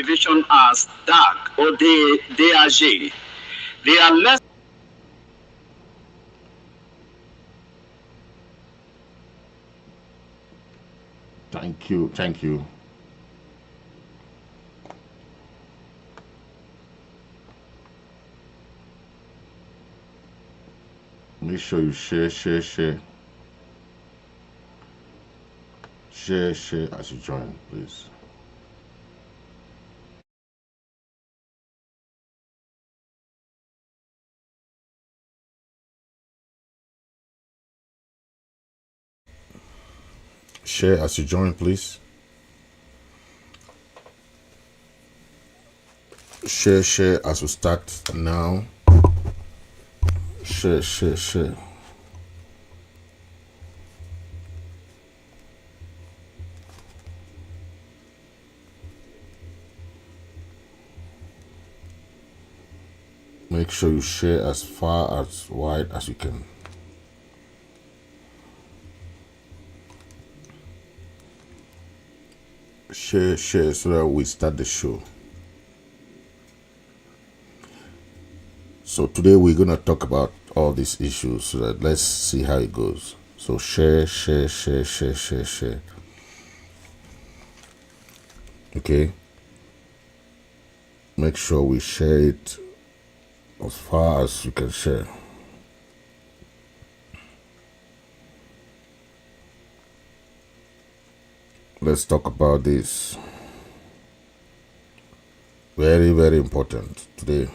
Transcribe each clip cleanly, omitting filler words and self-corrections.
abbreviation as DAG or DAG. They are less. Thank you. Thank you. Make sure you share as you join, please. Share as you join, please. Share as we start now. Share. Make sure you share as far as wide as you can. Share so that we start the show. So today we're gonna talk about all these issues, so that let's see how it goes. So share. Okay. Make sure we share it as far as you can share. Let's talk about this. Very, very important today.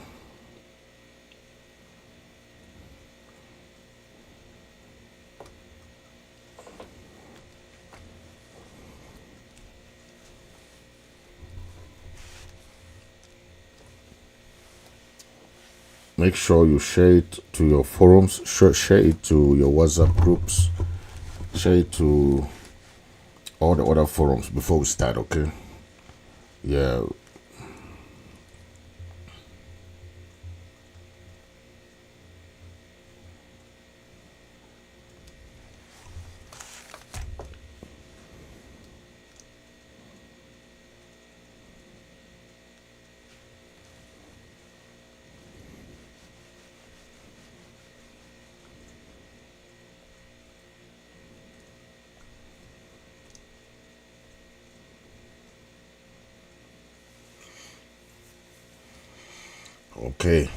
Make sure you share it to your forums, share it to your WhatsApp groups, share it to all the other forums before we start, okay? Yeah. Okay.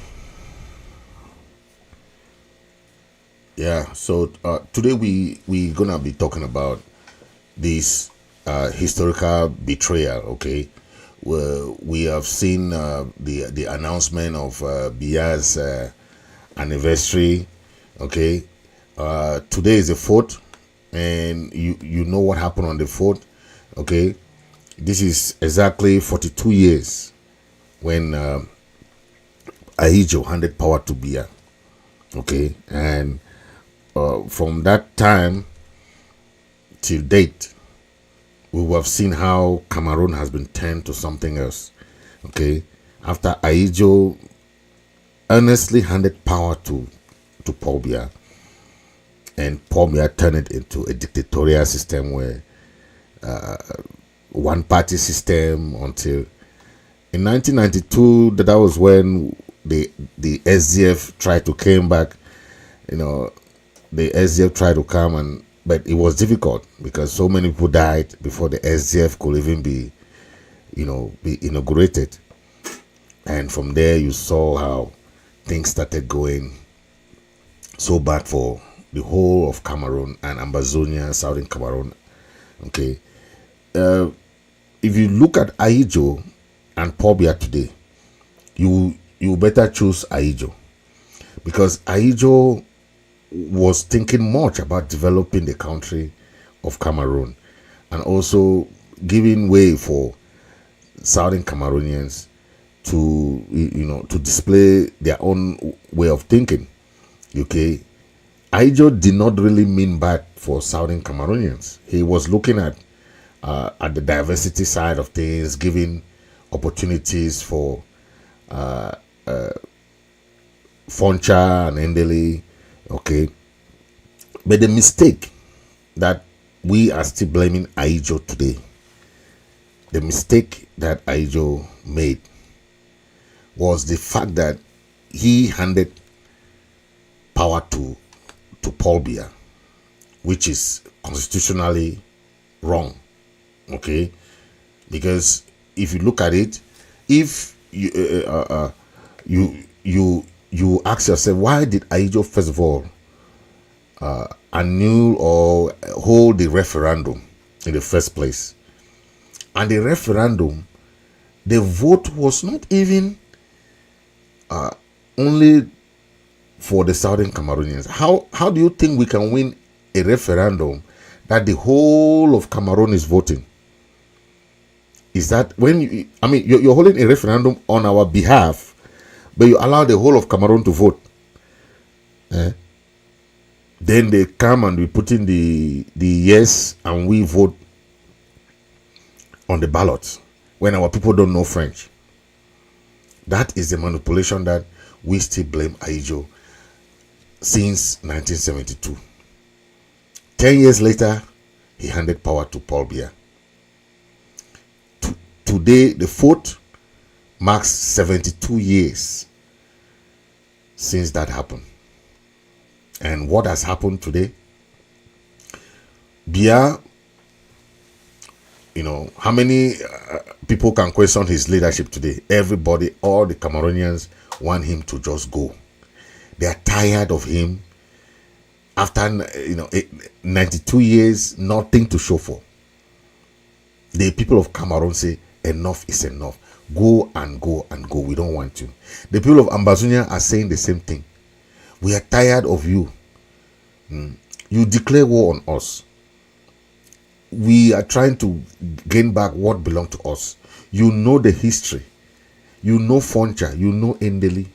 Yeah. So today we gonna be talking about this historical betrayal. Okay. Where we have seen the announcement of Biya's anniversary. Okay. Today is the 4th, and you know what happened on the 4th. Okay. This is exactly 42 years when Ahijo handed power to Biya. Okay, and from that time till date, we have seen how Cameroon has been turned to something else. Okay, after Ahijo earnestly handed power to Paul Biya, and Paul Biya turned it into a dictatorial system where one party system until in 1992, that was when the SDF tried to came back. You know, the SDF tried to come, but it was difficult because so many people died before the SDF could even be inaugurated. And from there, you saw how things started going so bad for the whole of Cameroon and Ambazonia, Southern Cameroon. Okay, if you look at Ahijo and Paul Biya today, you better choose Ahijo, because Ahijo was thinking much about developing the country of Cameroon and also giving way for Southern Cameroonians to display their own way of thinking. Okay, Ahijo did not really mean bad for Southern Cameroonians. He was looking at the diversity side of things, giving opportunities for Foncha and Endele. Okay, but the mistake that we are still blaming Ahijo today the mistake that Aijo made was the fact that he handed power to Paul Biya, which is constitutionally wrong. Okay, because if you look at it, if you ask yourself, why did Aijo first of all annul or hold the referendum in the first place? And the referendum, the vote was not even only for the Southern Cameroonians. How do you think we can win a referendum that the whole of Cameroon is voting? Is that when you're holding a referendum on our behalf, but you allow the whole of Cameroon to vote? Then they come and we put in the yes and we vote on the ballot when our people don't know French. That is the manipulation that we still blame Aijo since 1972. 10 years later, he handed power to Paul Biya. Today, the vote marks 72 years since that happened. And what has happened today? Biya, how many people can question his leadership today? Everybody, all the Cameroonians want him to just go. They are tired of him. After 92 years, nothing to show for. The people of Cameroon say, enough is enough. Go and go and go. We don't want you. The people of Ambazonia are saying the same thing. We are tired of you. You declare war on us. We are trying to gain back what belonged to us. You know the history. You know Foncha. You know Endeli.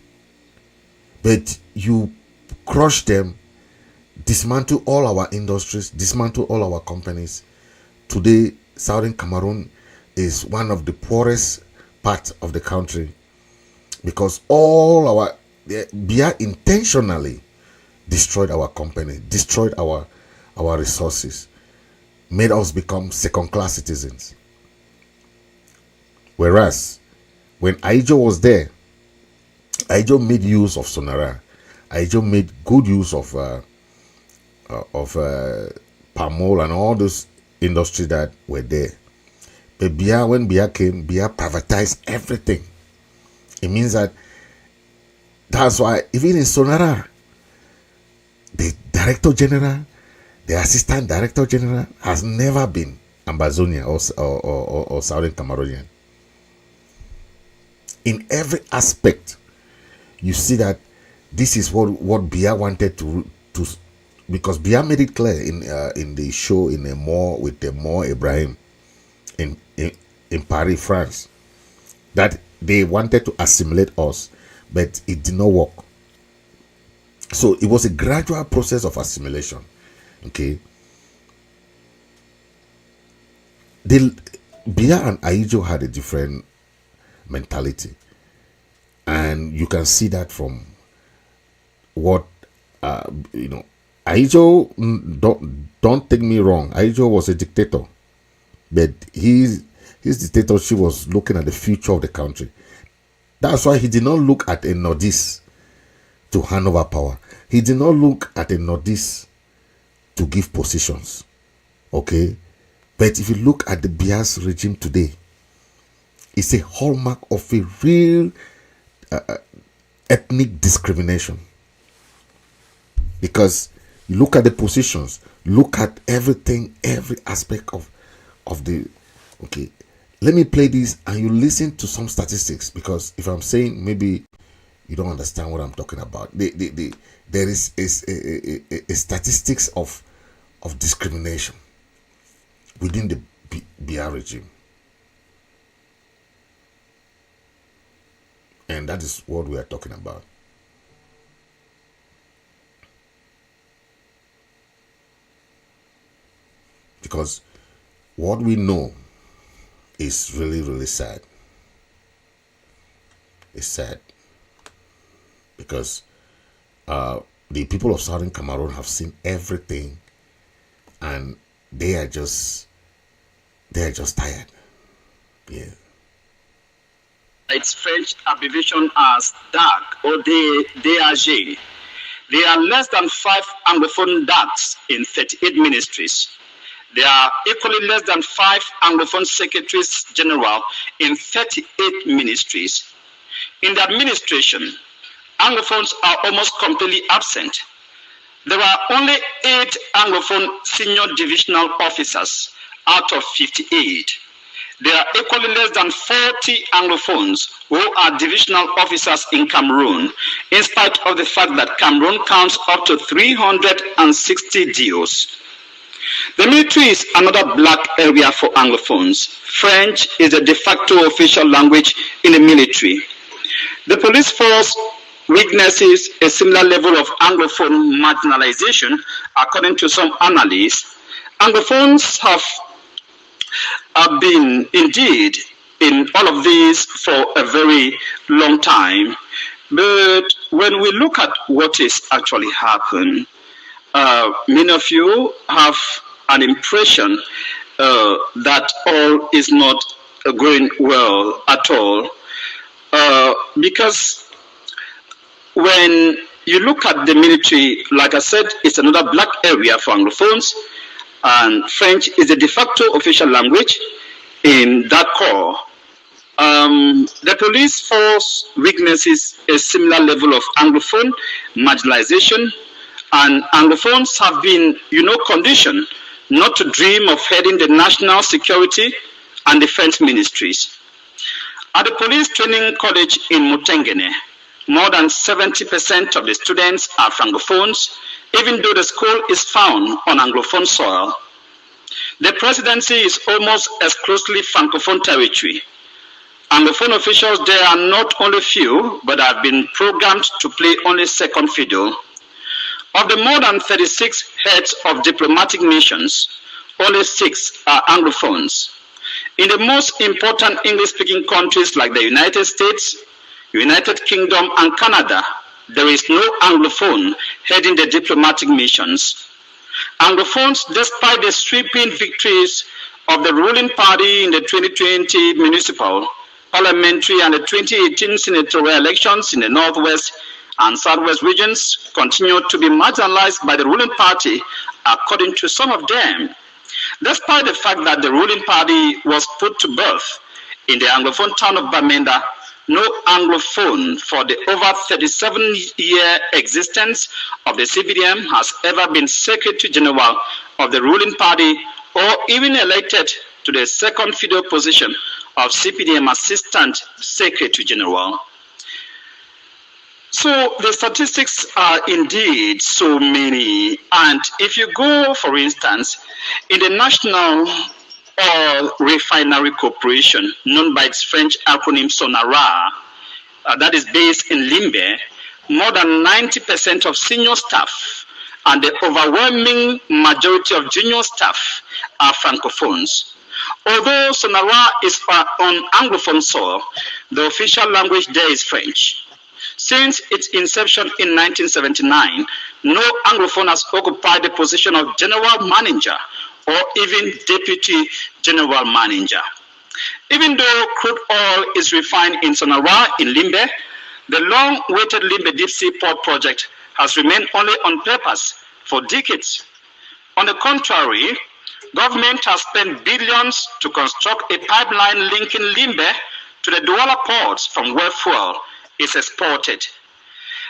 But you crush them, dismantle all our industries, dismantle all our companies. Today, Southern Cameroon is one of the poorest parts of the country because all our Biya intentionally destroyed our company, destroyed our resources, made us become second-class citizens. Whereas when Aijo was there, Aijo made use of Sonara. Aijo made good use of palm oil and all those industries that were there. But Biya, when Biya came, Biya privatized everything. It means that's why even in Sonara, the director general, the assistant director general has never been Ambazonia or Southern Cameroonian. In every aspect, you see that this is what Biya wanted to because Biya made it clear in the show with the Mo Ibrahim in Paris, France, that they wanted to assimilate us, but it did not work. So it was a gradual process of assimilation. Okay. Biya and Aijo had a different mentality, and you can see that from what Aijo. Don't take me wrong. Aijo was a dictator, but his dictatorship was looking at the future of the country. That's why he did not look at a Nordist to hand over power. He did not look at a Nordist to give positions. Okay, but if you look at the Biya's regime today, it's a hallmark of a real ethnic discrimination. Because you look at the positions, look at everything, every aspect of the. Okay, let me play this and you listen to some statistics, because if I'm saying maybe you don't understand what I'm talking about. There is a statistics of discrimination within the Biya regime. And that is what we are talking about. Because what we know is really, really sad. It's sad. Because the people of Southern Cameroon have seen everything, and they are just tired. Yeah. Its French abbreviation as DAG or DAG. There are less than 5 Anglophone DAGs in 38 ministries. There are equally less than 5 Anglophone secretaries general in 38 ministries. In the administration, Anglophones are almost completely absent. There are only 8 Anglophone senior divisional officers out of 58. There are equally less than 40 Anglophones who are divisional officers in Cameroon, in spite of the fact that Cameroon counts up to 360 DOs. The military is another black area for Anglophones. French is the de facto official language in the military. The police force witnesses a similar level of Anglophone marginalization, according to some analyses. Anglophones have been indeed in all of these for a very long time. But when we look at what is actually happened, many of you have an impression that all is not going well at all. Because when you look at the military, like I said, it's another black area for Anglophones, and French is the de facto official language in that corps. The police force witnesses a similar level of Anglophone marginalization, and Anglophones have been, conditioned not to dream of heading the national security and defense ministries. At the police training college in Mutengene, more than 70% of the students are Francophones, even though the school is found on Anglophone soil. The presidency is almost exclusively Francophone territory. Anglophone officials there are not only few, but have been programmed to play only second fiddle. Of the more than 36 heads of diplomatic missions, only 6 are Anglophones. In the most important English-speaking countries like the United States, United Kingdom, and Canada, there is no Anglophone heading the diplomatic missions. Anglophones, despite the sweeping victories of the ruling party in the 2020 municipal, parliamentary, and the 2018 senatorial elections in the Northwest and Southwest regions, continue to be marginalized by the ruling party, according to some of them. Despite the fact that the ruling party was put to birth in the Anglophone town of Bamenda, no Anglophone for the over 37-year existence of the CPDM has ever been Secretary General of the ruling party or even elected to the second fiddle position of CPDM Assistant Secretary General. So the statistics are indeed so many, and if you go, for instance, in the National Oil Refinery Corporation, known by its French acronym SONARA, that is based in Limbe, more than 90% of senior staff and the overwhelming majority of junior staff are Francophones. Although SONARA is on Anglophone soil, the official language there is French. Since its inception in 1979, no Anglophone has occupied the position of general manager or even deputy general manager. Even though crude oil is refined in Sonara in Limbe, the long-awaited Limbe Deep Sea Port project has remained only on papers for decades. On the contrary, government has spent billions to construct a pipeline linking Limbe to the Douala ports from where fuel is exported.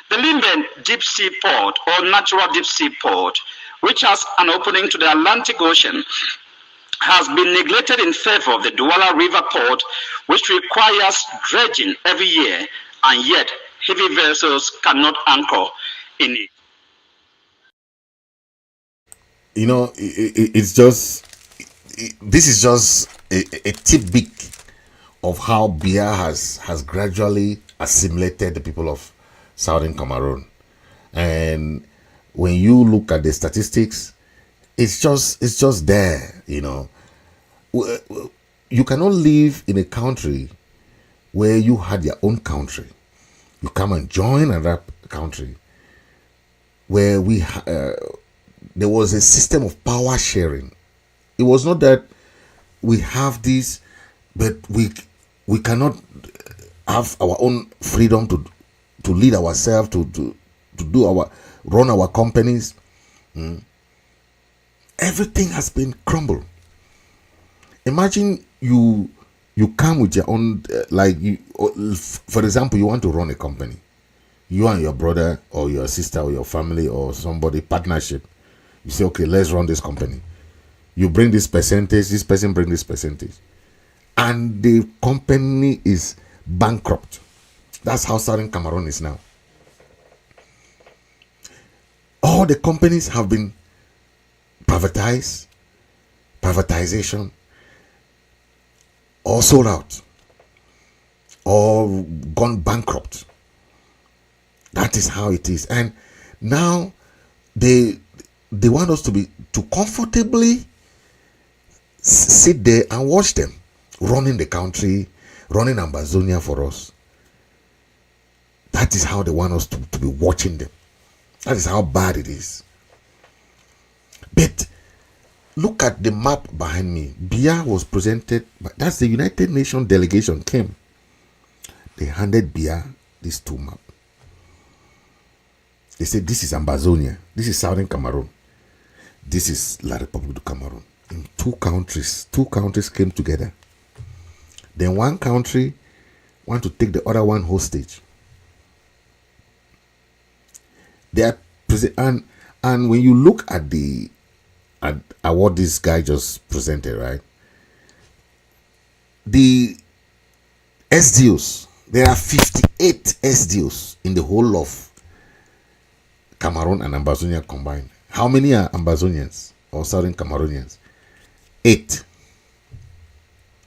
The Limbe Deep Sea Port, or Natural Deep Sea Port, which has an opening to the Atlantic Ocean, has been neglected in favor of the Douala River Port, which requires dredging every year, and yet heavy vessels cannot anchor in it. This is just a tidbit of how Biya has gradually assimilated the people of Southern Cameroon. And when you look at the statistics, it's just there. You cannot live in a country where you had your own country. You come and join another country where there was a system of power sharing. It was not that we have this But we cannot have our own freedom to lead ourselves, to run our companies. Everything has been crumbled. Imagine you come with your own for example, you want to run a company. You and your brother or your sister or your family or somebody partnership. You say, okay, let's run this company. You bring this percentage, this person bring this percentage, and the company is bankrupt. That's how Southern Cameroon is now. All the companies have been privatization, or sold out, or gone bankrupt. That is how it is. And now they want us to comfortably sit there and watch them running the country, running Ambazonia for us. That is how they want us to be watching them. That is how bad it is. But look at the map behind me. Biya was presented, that's the United Nations delegation came. They handed Biya these two maps. They said, this is Ambazonia, this is Southern Cameroon, this is La Republic du Cameroon. In two countries came together. Then one country want to take the other one hostage. They are and when you look at at what this guy just presented, right? The SDOs, there are 58 SDOs in the whole of Cameroon and Ambazonia combined. How many are Ambazonians or Southern Cameroonians? 8.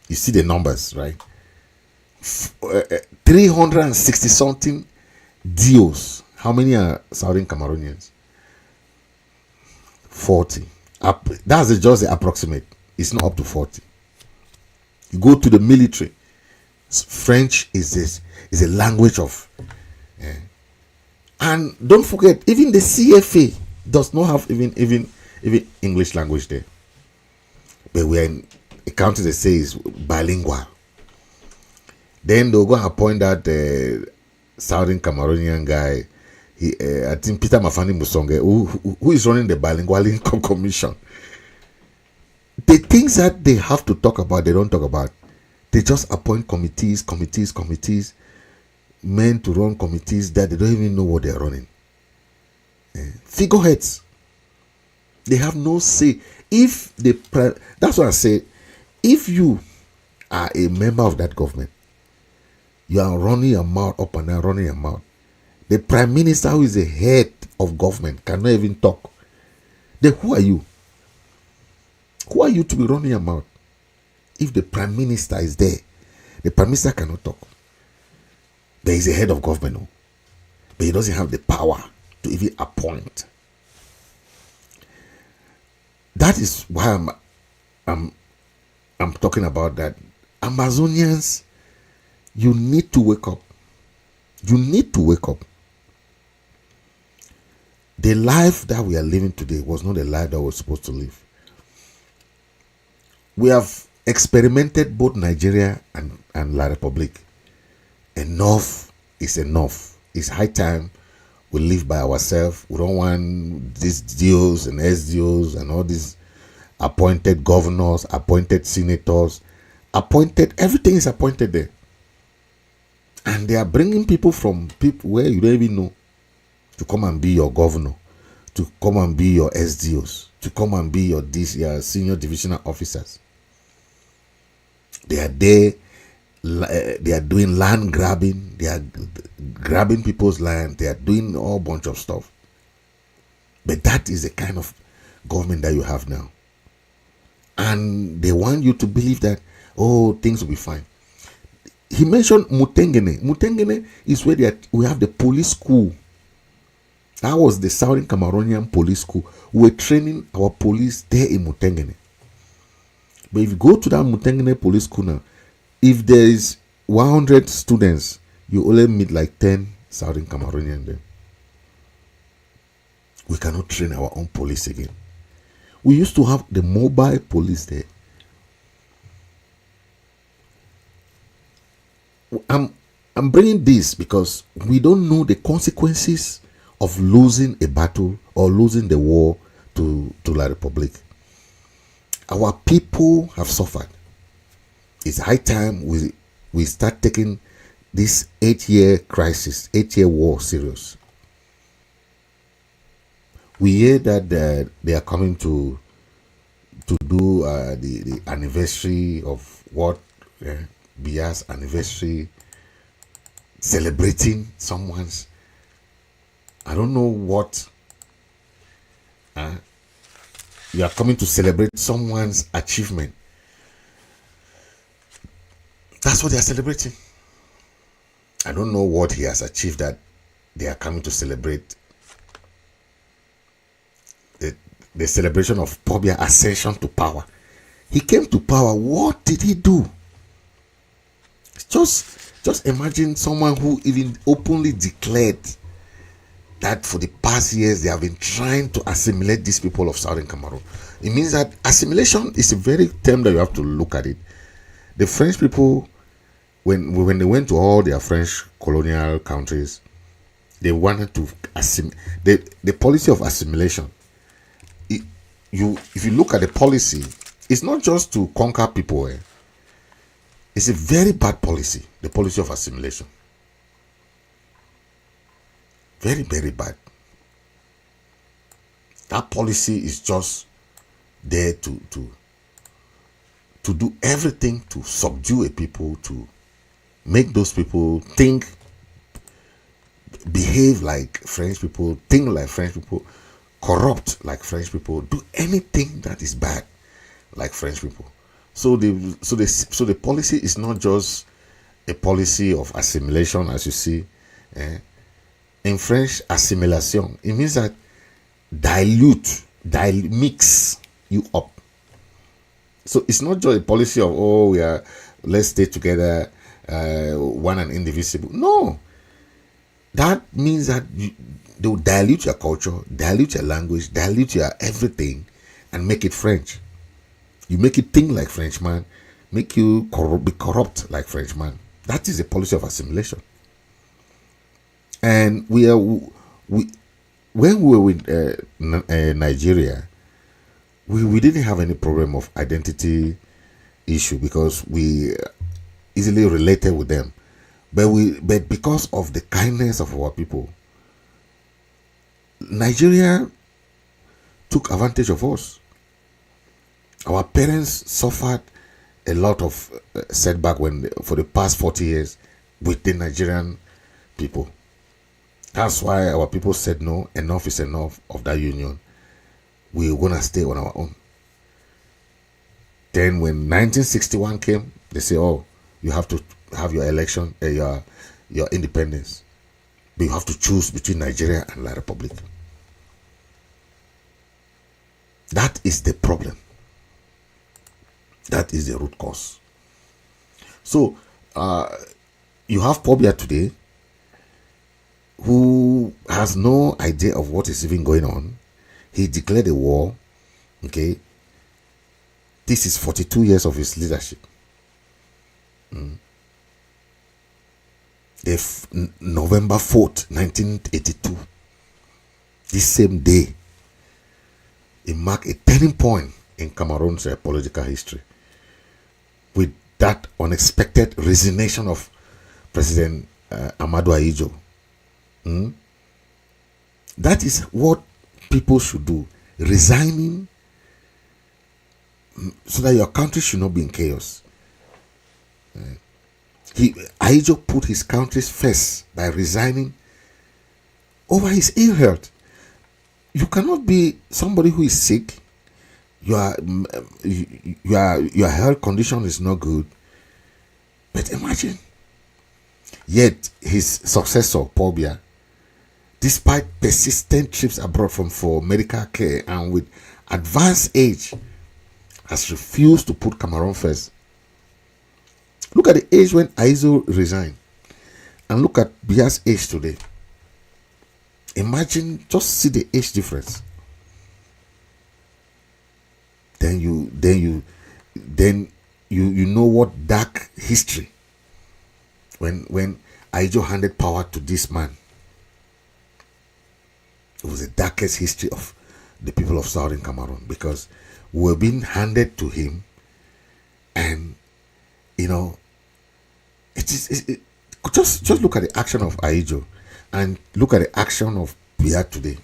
You see the numbers, right? 360 something DOs. How many are Southern Cameroonians? 40. That's just the approximate. It's not up to 40. You go to the military. French is a language of. And don't forget, even the CFA does not have even English language there. But we are in a country that says bilingual. Then they'll go and appoint that Southern Cameroonian guy. I think Peter Mafani Musonge, who is running the bilingual income commission. The things that they have to talk about, they don't talk about. They just appoint committees, men to run committees that they don't even know what they're running. Figureheads. They have no say. That's what I say. If you are a member of that government, you are running your mouth up and down, running your mouth. The prime minister, who is the head of government, cannot even talk. Then who are you? Who are you to be running your mouth? If the prime minister is there, the prime minister cannot talk. There is a head of government, but he doesn't have the power to even appoint. That is why I'm talking about that. Ambazonians, you need to wake up. You need to wake up. The life that we are living today was not the life that we're supposed to live. We have experimented both Nigeria and La Republic. Enough is enough. It's high time we live by ourselves. We don't want these DOs and SDOs and all these appointed governors, appointed senators, everything is appointed there. And they are bringing people from people where you don't even know to come and be your governor, to come and be your SDOs, to come and be your senior divisional officers. They are there. They are doing land grabbing. They are grabbing people's land. They are doing a whole bunch of stuff. But that is the kind of government that you have now. And they want you to believe that, things will be fine. He mentioned Mutengene. Mutengene is where we have the police school. That was the Southern Cameroonian police school. We were training our police there in Mutengene. But if you go to that Mutengene police school now, if there is 100 students, you only meet like 10 Southern Cameroonians there. We cannot train our own police again. We used to have the mobile police there. I'm bringing this because we don't know the consequences of losing a battle or losing the war to La Republic. Our people have suffered. It's high time we start taking this 8-year crisis, 8-year war serious. We hear that they are coming to do the anniversary of what Bia's anniversary, celebrating someone's, I don't know what, you are coming to celebrate someone's achievement. That's what they are celebrating. I don't know what he has achieved that they are coming to celebrate. The celebration of Pobia ascension to power. He came to power. What did he do? Just imagine someone who even openly declared that for the past years they have been trying to assimilate these people of Southern Cameroon. It means that assimilation is a very term that you have to look at it. The French people, when they went to all their French colonial countries, they wanted to assimilate. The policy of assimilation, if you look at the policy, it's not just to conquer people. It's a very bad policy, the policy of assimilation. Very, very bad. That policy is just there to do everything to subdue a people, to make those people think, behave like French people, think like French people, corrupt like French people, do anything that is bad like French people. So the policy is not just a policy of assimilation, as you see. In French, assimilation, it means that mix you up. So it's not just a policy of let's stay together, one and indivisible. No, that means that they will dilute your culture, dilute your language, dilute your everything, and make it French. You make it think like Frenchman, make you be corrupt like Frenchman. That is the policy of assimilation. And when we were with Nigeria, we didn't have any problem of identity issue because we easily related with them. But because of the kindness of our people, Nigeria took advantage of us. Our parents suffered a lot of setback for the past 40 years with the Nigerian people. That's why our people said no, enough is enough of that union. We're gonna stay on our own. Then when 1961 came, they say, "Oh, you have to have your election, your independence, but you have to choose between Nigeria and La Republic." That is the problem. That is the root cause. So you have Pobia today who has no idea of what is even going on. He declared a war. Okay. This is 42 years of his leadership. November 4th, 1982. This same day, it marked a turning point in Cameroon's political history with that unexpected resignation of President Amadou Ahidjo. That is what people should do, resigning so that your country should not be in chaos. Ahidjo put his country first by resigning over his ill health. You cannot be somebody who is sick. Your health condition is not good. But imagine. Yet his successor, Pobia, despite persistent trips abroad for medical care and with advanced age, has refused to put Cameroon first. Look at the age when Ahidjo resigned, and look at Bia's age today. Imagine, just see the age difference. Then you know what dark history when Aijo handed power to this man, it was the darkest history of the people of Southern Cameroon, because we were being handed to him, and just look at the action of Aijo and look at the action of Biya today.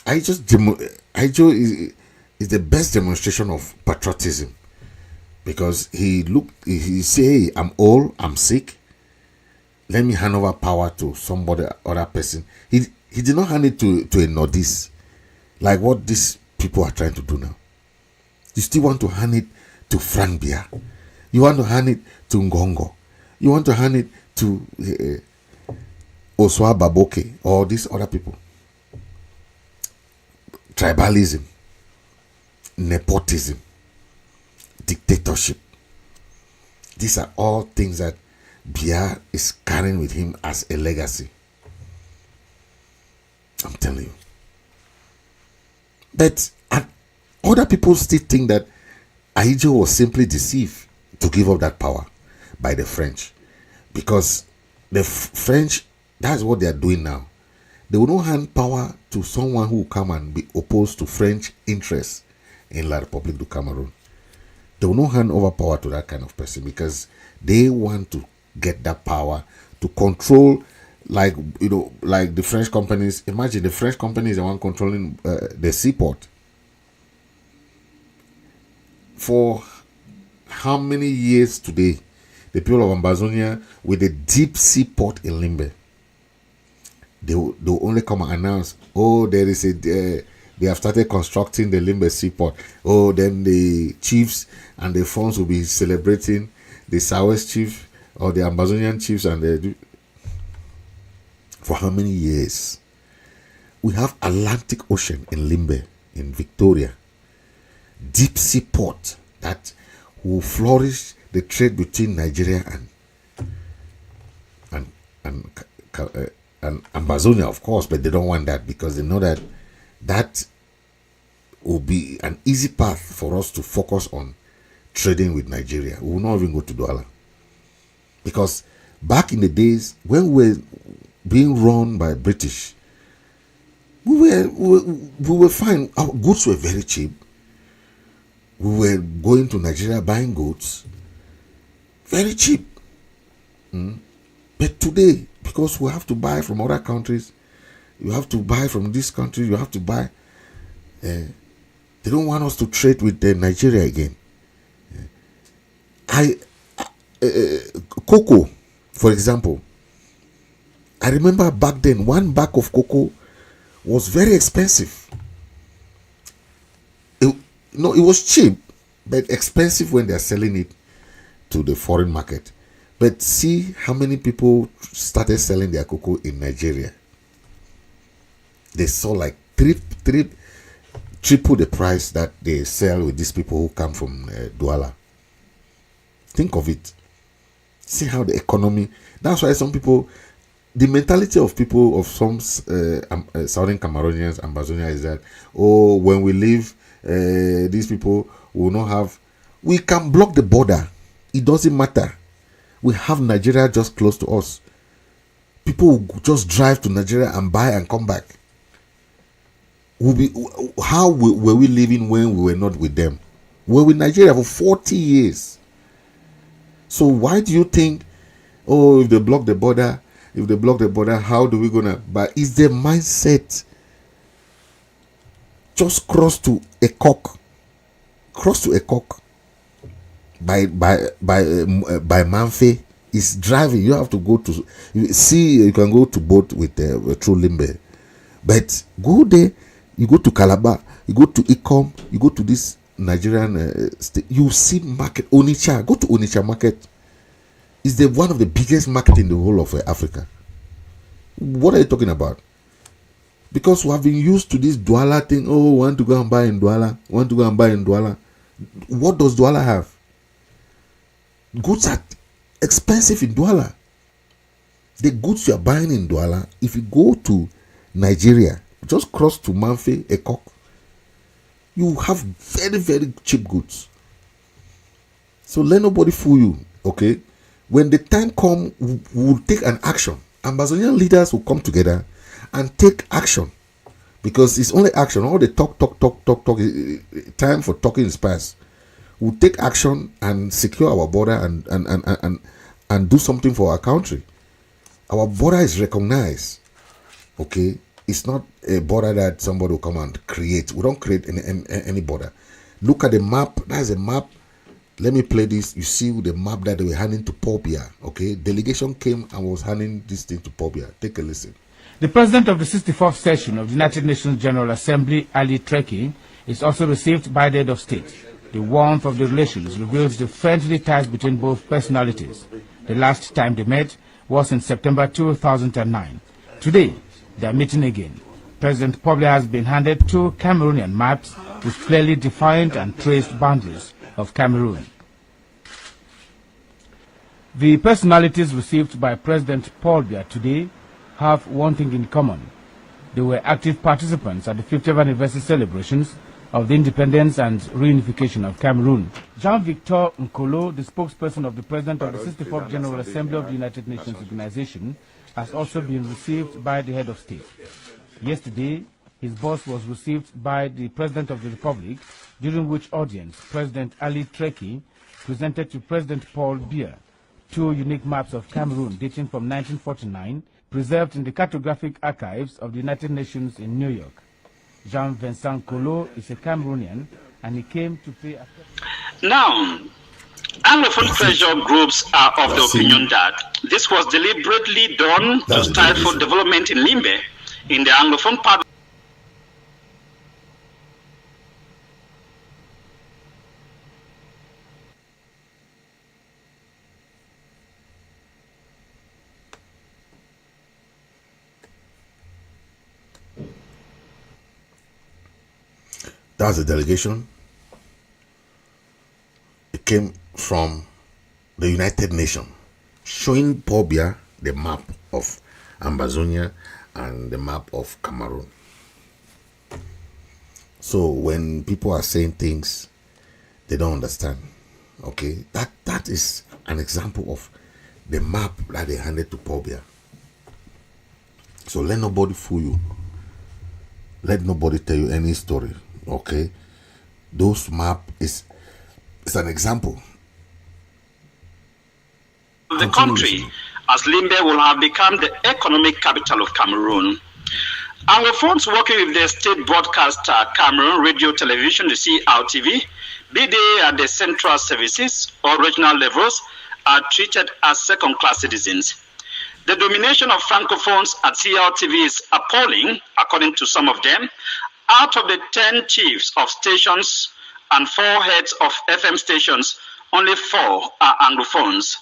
Aijo is the best demonstration of patriotism, because he say, hey, I'm old, I'm sick, let me hand over power to somebody, other person. He did not hand it to a Nordis, like what these people are trying to do now. You still want to hand it to Frank Biya. You want to hand it to Ngongo. You want to hand it to Oswa Baboke or these other people. Tribalism, nepotism, dictatorship. These are all things that Biya is carrying with him as a legacy. I'm telling you. But other people still think that Aijo was simply deceived to give up that power by the French, because the French, that's what they are doing now. They will not hand power to someone who will come and be opposed to French interests in La République du Cameroon. They will not hand over power to that kind of person, because they want to get that power to control, like the French companies. Imagine the French companies are the one controlling the seaport. For how many years today, the people of Ambazonia, with the deep sea port in Limbe, they will only come and announce, oh, there is they have started constructing the Limbe seaport. Oh, then the chiefs and the funds will be celebrating the Southwest chief or the Ambazonian chiefs, and for how many years? We have Atlantic Ocean in Limbe, in Victoria, deep sea port that will flourish the trade between Nigeria and Ambazonia, of course, but they don't want that, because they know that will be an easy path for us to focus on trading with Nigeria. We will not even go to Douala, because back in the days when we were being run by British, we were fine. Our goods were very cheap. We were going to Nigeria buying goods very cheap. But today, because we have to buy from other countries, you have to buy from this country, you have to buy. They don't want us to trade with Nigeria again. Cocoa, for example. I remember back then, one bag of cocoa was very expensive. It was cheap, but expensive when they are selling it to the foreign market. But see how many people started selling their cocoa in Nigeria. They saw like triple the price that they sell with these people who come from Douala. Think of it. See how the economy. That's why some people, the mentality of people of some Southern Cameroonians, Ambazonia, is that, oh, when we leave, these people will not have. We can block the border. It doesn't matter. We have Nigeria just close to us. People will just drive to Nigeria and buy and come back. How were we living when we were not with them? We were with Nigeria for 40 years. So why do you think, oh, if they block the border, how do we gonna buy? Is the mindset just cross to a cock by Manfe is driving. You have to go to you can go to boat with through Limbe, but go there. You go to Calabar, you go to Ikom, you go to this Nigerian state. You see market Onitsha. Go to Onitsha market. It's one of the biggest market in the whole of Africa. What are you talking about? Because we have been used to this Douala thing. Oh, want to go and buy in Douala. What does Douala have? Goods are expensive in Douala. The goods you are buying in Douala, if you go to Nigeria, just cross to Manfe, Ekok, you have very, very cheap goods. So let nobody fool you, okay? When the time comes, we will take an action. Ambazonian leaders will come together and take action, because it's only action. All the talk. Time for talking is past. We'll take action and secure our border and do something for our country. Our border is recognized. Okay, it's not a border that somebody will come and create. We don't create any border. Look at the map. That's a map. Let me play this. You see the map that they were handing to Paul Biya. Okay, delegation came and was handing this thing to Paul Biya. Take a listen. The president of the 64th session of the United Nations General Assembly, Ali Treki, is also received by the head of state. The warmth of the relations reveals the friendly ties between both personalities. The last time they met was in September 2009. Today, they are meeting again. President Paul Biya has been handed two Cameroonian maps with clearly defined and traced boundaries of Cameroon. The personalities received by President Paul Biya today have one thing in common. They were active participants at the 50th anniversary celebrations of the independence and reunification of Cameroon. Jean-Victor Nkolo, the spokesperson of the President of the 64th General Assembly of the United Nations Organization, has also been received by the head of state. Yesterday, his boss was received by the President of the Republic, during which audience President Ali Treki presented to President Paul Biya two unique maps of Cameroon dating from 1949, preserved in the cartographic archives of the United Nations in New York. Jean-Vincent Kolo is a Cameroonian, and he came to pay attention. Now, Anglophone pressure groups are of the opinion that this was deliberately done to stifle development in Limbe, in the Anglophone part. That's a delegation. It came from the United Nations, showing Paul Biya the map of Ambazonia and the map of Cameroon. So when people are saying things they don't understand, okay, that is an example of the map that they handed to Paul Biya. So let nobody fool you. Let nobody tell you any story. Okay, those map is an example. The country, as Limbe will have become the economic capital of Cameroon. Anglophones working with the state broadcaster Cameroon Radio Television, the CRTV, be they at the central services or regional levels, are treated as second-class citizens. The domination of Francophones at CRTV is appalling, according to some of them. Out of the 10 chiefs of stations and 4 heads of FM stations, only 4 are Anglophones.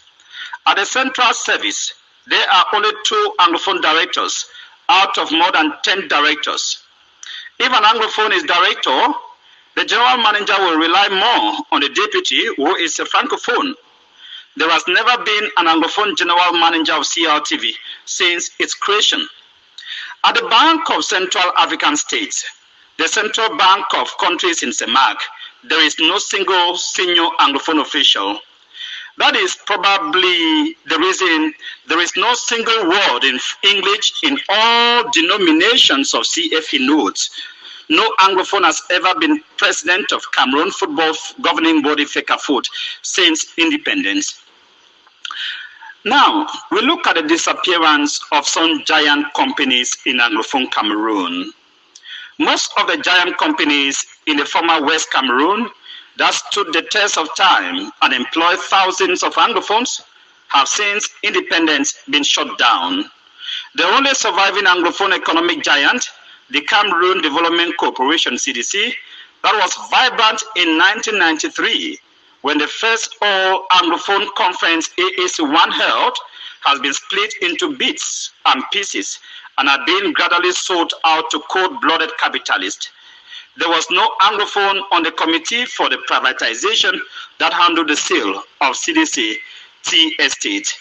At the central service, there are only 2 Anglophone directors out of more than 10 directors. If an Anglophone is director, the general manager will rely more on the deputy, who is a Francophone. There has never been an Anglophone general manager of CRTV since its creation. At the Bank of Central African States, the central bank of countries in CEMAC, there is no single senior Anglophone official. That is probably the reason there is no single word in English in all denominations of CFE nodes. No Anglophone has ever been president of Cameroon Football Governing Body FECAFOOT since independence. Now, we look at the disappearance of some giant companies in Anglophone Cameroon. Most of the giant companies in the former West Cameroon that stood the test of time and employed thousands of Anglophones have since independence been shut down. The only surviving Anglophone economic giant, the Cameroon Development Corporation CDC, that was vibrant in 1993 when the first all Anglophone conference AAC1 held, has been split into bits and pieces and are being gradually sold out to cold-blooded capitalists. There was no Anglophone on the committee for the privatization that handled the sale of CDC tea estate.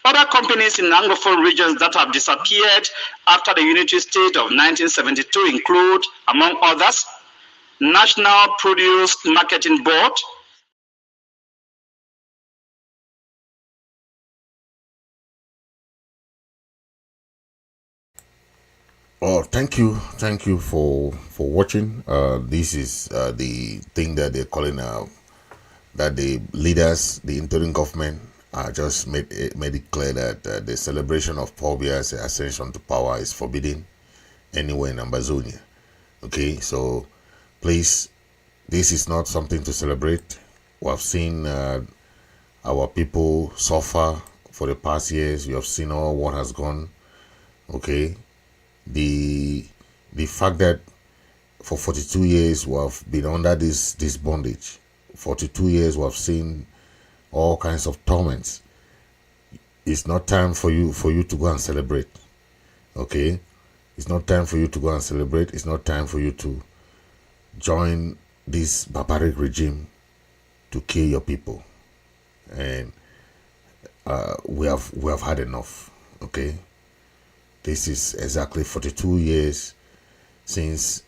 Other companies in Anglophone regions that have disappeared after the unity state of 1972 include, among others, National Produce Marketing Board, Oh, thank you for watching. This is the thing that they're calling that the leaders, the interim government, just made it clear that the celebration of Paul Biya's ascension to power is forbidden anywhere in Ambazonia. Okay, so please, this is not something to celebrate. We have seen our people suffer for the past years. You have seen all what has gone. Okay, the fact that for 42 years we have been under this bondage. 42 years we have seen all kinds of torments. It's not time for you to go and celebrate. Okay, it's not time for you to go and celebrate. It's not time for you to join this barbaric regime to kill your people. And we have had enough. Okay, this is exactly 42 years since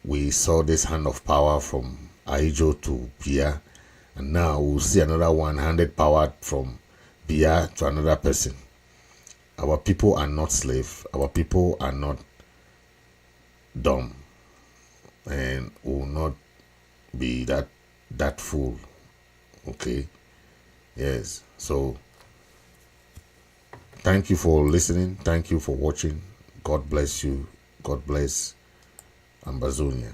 we saw this hand of power from Aijo to Biya, and now we'll see another one handed power from Biya to another person. Our people are not slaves. Our people are not dumb, and will not be that fool. Okay, yes. So thank you for listening. Thank you for watching. God bless you. God bless Ambazonia.